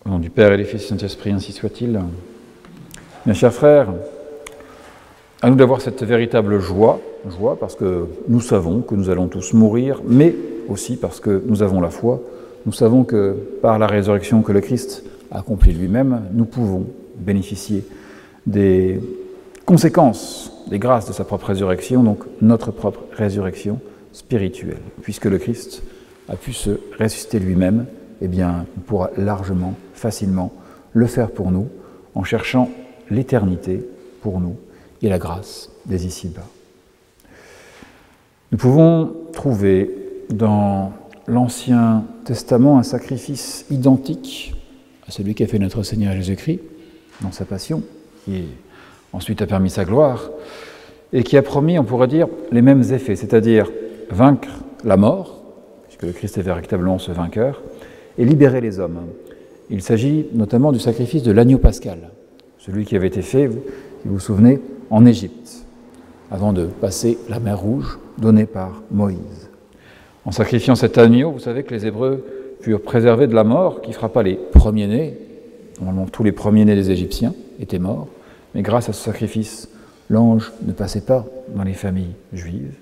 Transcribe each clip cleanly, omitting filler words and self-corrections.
Au nom du Père et du Fils et du Saint-Esprit, ainsi soit-il. Mes chers frères, à nous d'avoir cette véritable joie parce que nous savons que nous allons tous mourir, mais aussi parce que nous avons la foi. Nous savons que par la résurrection que le Christ a accomplie lui-même, nous pouvons bénéficier des conséquences, des grâces de sa propre résurrection, donc notre propre résurrection spirituelle. Puisque le Christ a pu se ressusciter lui-même, eh bien, on pourra largement, facilement le faire pour nous, en cherchant l'éternité pour nous et la grâce des ici-bas. Nous pouvons trouver dans l'Ancien Testament un sacrifice identique à celui qu'a fait notre Seigneur Jésus-Christ dans sa passion, qui ensuite a permis sa gloire, et qui a promis, on pourrait dire, les mêmes effets, c'est-à-dire vaincre la mort, puisque le Christ est véritablement ce vainqueur, et libérer les hommes. Il s'agit notamment du sacrifice de l'agneau pascal, celui qui avait été fait, si vous vous souvenez, en Égypte, avant de passer la mer Rouge, donnée par Moïse. En sacrifiant cet agneau, vous savez que les Hébreux furent préservés de la mort, qui frappa les premiers-nés. Normalement, tous les premiers-nés des Égyptiens étaient morts, mais grâce à ce sacrifice, l'ange ne passait pas dans les familles juives.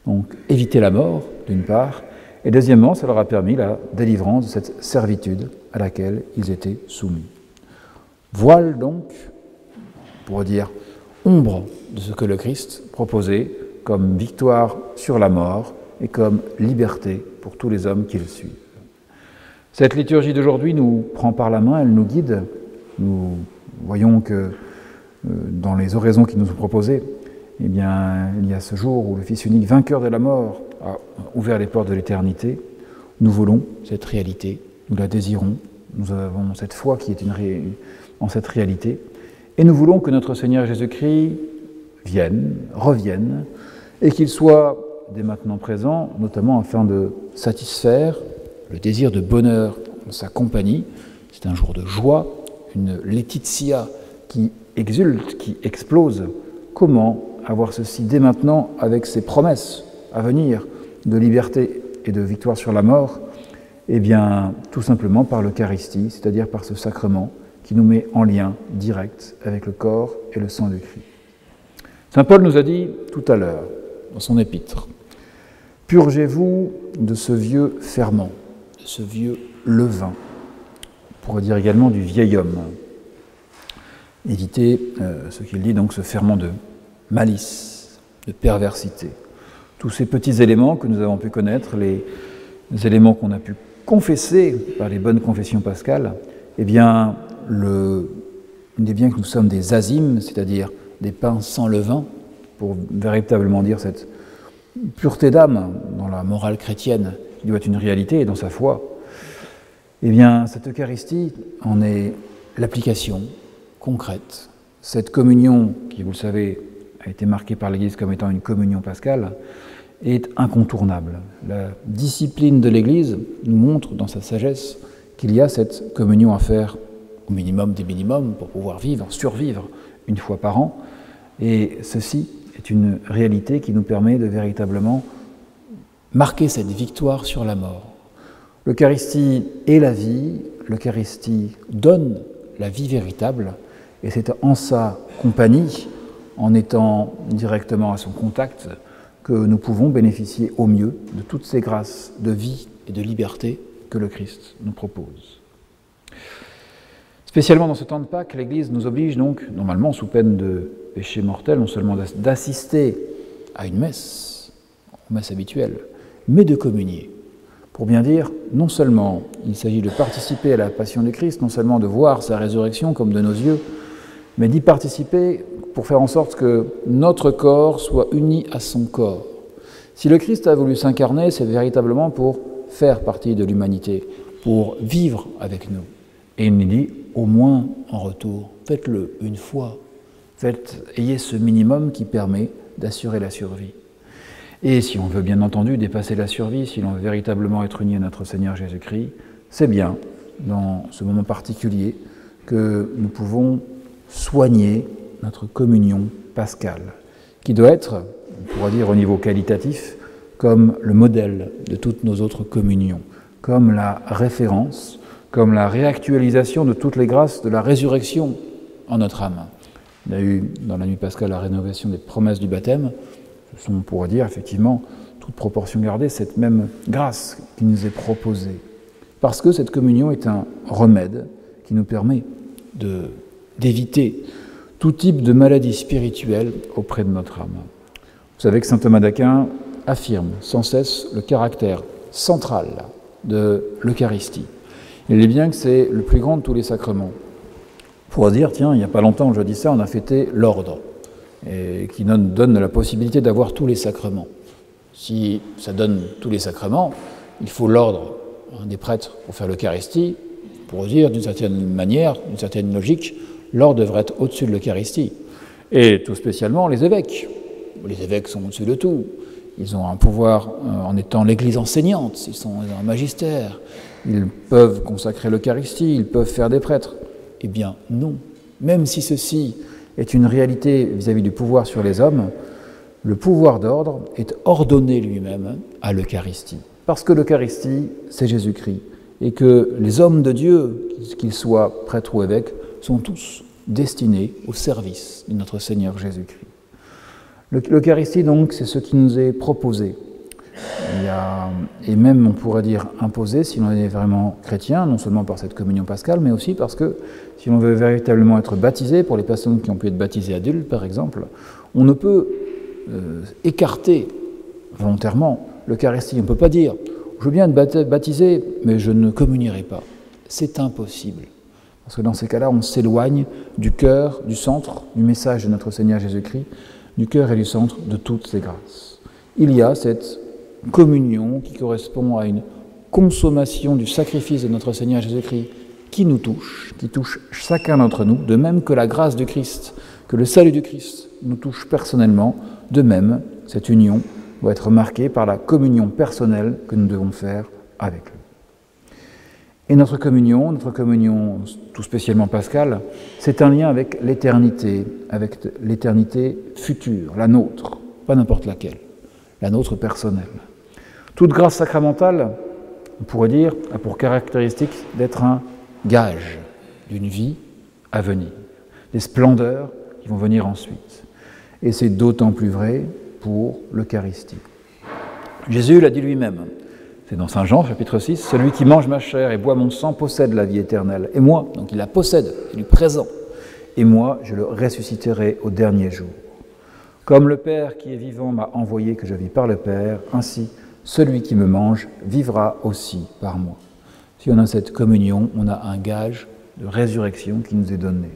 Donc, éviter la mort, d'une part, et deuxièmement, ça leur a permis la délivrance de cette servitude à laquelle ils étaient soumis. Voile donc, on pourrait dire, ombre de ce que le Christ proposait comme victoire sur la mort et comme liberté pour tous les hommes qui le suivent. Cette liturgie d'aujourd'hui nous prend par la main, elle nous guide. Nous voyons que dans les oraisons qui nous sont proposées, eh bien, il y a ce jour où le Fils unique, vainqueur de la mort, a ouvert les portes de l'éternité. Nous voulons cette réalité, nous la désirons, nous avons cette foi qui est en cette réalité, et nous voulons que notre Seigneur Jésus-Christ revienne, et qu'il soit dès maintenant présent, notamment afin de satisfaire le désir de bonheur en sa compagnie. C'est un jour de joie, une laetitia qui exulte, qui explose. Comment avoir ceci dès maintenant avec ses promesses à venir de liberté et de victoire sur la mort? Eh bien, tout simplement par l'Eucharistie, c'est-à-dire par ce sacrement qui nous met en lien direct avec le corps et le sang du Christ. Saint Paul nous a dit tout à l'heure, dans son épître, « Purgez-vous de ce vieux ferment, de ce vieux levain. » On pourrait dire également du vieil homme. Évitez, ce qu'il dit, donc ce ferment de malice, de perversité. Tous ces petits éléments que nous avons pu connaître, les éléments qu'on a pu confesser par les bonnes confessions pascales, eh bien, il est bien que nous sommes des azimes, c'est-à-dire des pains sans levain, pour véritablement dire cette pureté d'âme dans la morale chrétienne, qui doit être une réalité, et dans sa foi. Eh bien, cette Eucharistie en est l'application concrète. Cette communion, qui, vous le savez, a été marquée par l'Église comme étant une communion pascale, est incontournable. La discipline de l'Église nous montre dans sa sagesse qu'il y a cette communion à faire au minimum des minimums pour pouvoir survivre une fois par an. Et ceci est une réalité qui nous permet de véritablement marquer cette victoire sur la mort. L'Eucharistie est la vie, l'Eucharistie donne la vie véritable, et c'est en sa compagnie, en étant directement à son contact, que nous pouvons bénéficier au mieux de toutes ces grâces de vie et de liberté que le Christ nous propose. Spécialement dans ce temps de Pâques, l'Église nous oblige donc, normalement sous peine de péché mortel, non seulement d'assister à une messe, aux messes habituelles, mais de communier. Pour bien dire, non seulement il s'agit de participer à la passion du Christ, non seulement de voir sa résurrection comme de nos yeux, mais d'y participer pour faire en sorte que notre corps soit uni à son corps. Si le Christ a voulu s'incarner, c'est véritablement pour faire partie de l'humanité, pour vivre avec nous. Et il nous dit, au moins en retour, faites-le une fois. Ayez ce minimum qui permet d'assurer la survie. Et si on veut bien entendu dépasser la survie, si l'on veut véritablement être uni à notre Seigneur Jésus-Christ, c'est bien, dans ce moment particulier, que nous pouvons soigner notre communion pascale, qui doit être, on pourrait dire au niveau qualitatif, comme le modèle de toutes nos autres communions, comme la référence comme la réactualisation de toutes les grâces de la résurrection en notre âme. Il y a eu dans la nuit pascale la rénovation des promesses du baptême. Ce sont, on pourrait dire, effectivement, toute proportion gardée, cette même grâce qui nous est proposée. Parce que cette communion est un remède qui nous permet d'éviter tout type de maladie spirituelle auprès de notre âme. Vous savez que saint Thomas d'Aquin affirme sans cesse le caractère central de l'Eucharistie. Il dit bien que c'est le plus grand de tous les sacrements. On pourrait dire, tiens, il n'y a pas longtemps que je dis ça, on a fêté l'ordre, et qui donne la possibilité d'avoir tous les sacrements. Si ça donne tous les sacrements, il faut l'ordre des prêtres pour faire l'Eucharistie. Pour dire, d'une certaine manière, d'une certaine logique, l'ordre devrait être au-dessus de l'Eucharistie. Et tout spécialement les évêques. Les évêques sont au-dessus de tout. Ils ont un pouvoir en étant l'Église enseignante, ils sont un magistère, ils peuvent consacrer l'Eucharistie, ils peuvent faire des prêtres. Eh bien non, même si ceci est une réalité vis-à-vis du pouvoir sur les hommes, le pouvoir d'ordre est ordonné lui-même à l'Eucharistie. Parce que l'Eucharistie, c'est Jésus-Christ, et que les hommes de Dieu, qu'ils soient prêtres ou évêques, sont tous destinés au service de notre Seigneur Jésus-Christ. L'Eucharistie, donc, c'est ce qui nous est proposé. Et même, on pourrait dire, imposé, si l'on est vraiment chrétien, non seulement par cette communion pascale, mais aussi parce que, si l'on veut véritablement être baptisé, pour les personnes qui ont pu être baptisées adultes, par exemple, on ne peut écarter volontairement l'Eucharistie. On ne peut pas dire « je veux bien être baptisé, mais je ne communierai pas ». C'est impossible. Parce que dans ces cas-là, on s'éloigne du cœur, du centre, du message de notre Seigneur Jésus-Christ, du cœur et du centre de toutes ces grâces. Il y a cette communion qui correspond à une consommation du sacrifice de notre Seigneur Jésus-Christ qui nous touche, qui touche chacun d'entre nous, de même que la grâce du Christ, que le salut du Christ nous touche personnellement, de même, cette union doit être marquée par la communion personnelle que nous devons faire avec lui. Et notre communion tout spécialement pascale, c'est un lien avec l'éternité future, la nôtre, pas n'importe laquelle, la nôtre personnelle. Toute grâce sacramentale, on pourrait dire, a pour caractéristique d'être un gage d'une vie à venir, des splendeurs qui vont venir ensuite. Et c'est d'autant plus vrai pour l'Eucharistie. Jésus l'a dit lui-même, c'est dans Saint Jean, chapitre 6, « Celui qui mange ma chair et boit mon sang possède la vie éternelle. Et moi, donc il la possède, c'est du présent, et moi, je le ressusciterai au dernier jour. Comme le Père qui est vivant m'a envoyé que je vis par le Père, ainsi celui qui me mange vivra aussi par moi. » Si on a cette communion, on a un gage de résurrection qui nous est donné.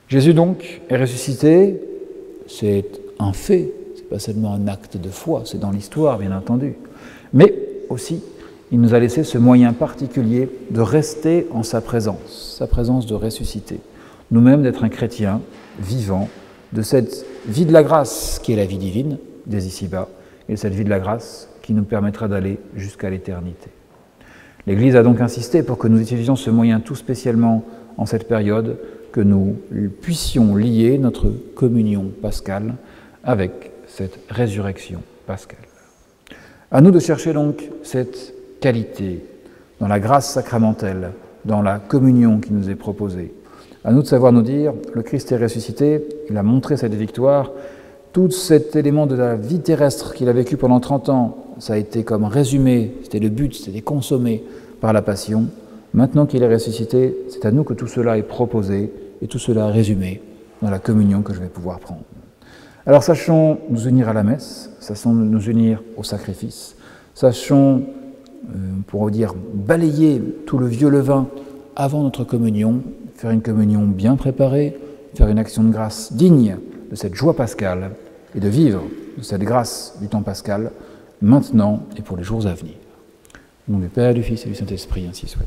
Jésus donc est ressuscité, c'est un fait, c'est pas seulement un acte de foi, c'est dans l'histoire bien entendu. Mais aussi, il nous a laissé ce moyen particulier de rester en sa présence de ressuscité. Nous-mêmes d'être un chrétien vivant de cette vie de la grâce qui est la vie divine des ici-bas, et cette vie de la grâce qui nous permettra d'aller jusqu'à l'éternité. L'Église a donc insisté pour que nous utilisions ce moyen tout spécialement en cette période, que nous puissions lier notre communion pascale avec cette résurrection pascale. À nous de chercher donc cette qualité dans la grâce sacramentelle, dans la communion qui nous est proposée. À nous de savoir nous dire, le Christ est ressuscité, il a montré cette victoire, tout cet élément de la vie terrestre qu'il a vécu pendant 30 ans, ça a été comme résumé, c'était le but, c'était consommé par la passion. Maintenant qu'il est ressuscité, c'est à nous que tout cela est proposé et tout cela résumé dans la communion que je vais pouvoir prendre. Alors sachons nous unir à la messe, sachons nous unir au sacrifice, sachons, on pourrait dire, balayer tout le vieux levain avant notre communion, faire une communion bien préparée, faire une action de grâce digne de cette joie pascale et de vivre de cette grâce du temps pascal, maintenant et pour les jours à venir. Au nom du Père, du Fils et du Saint-Esprit, ainsi soit.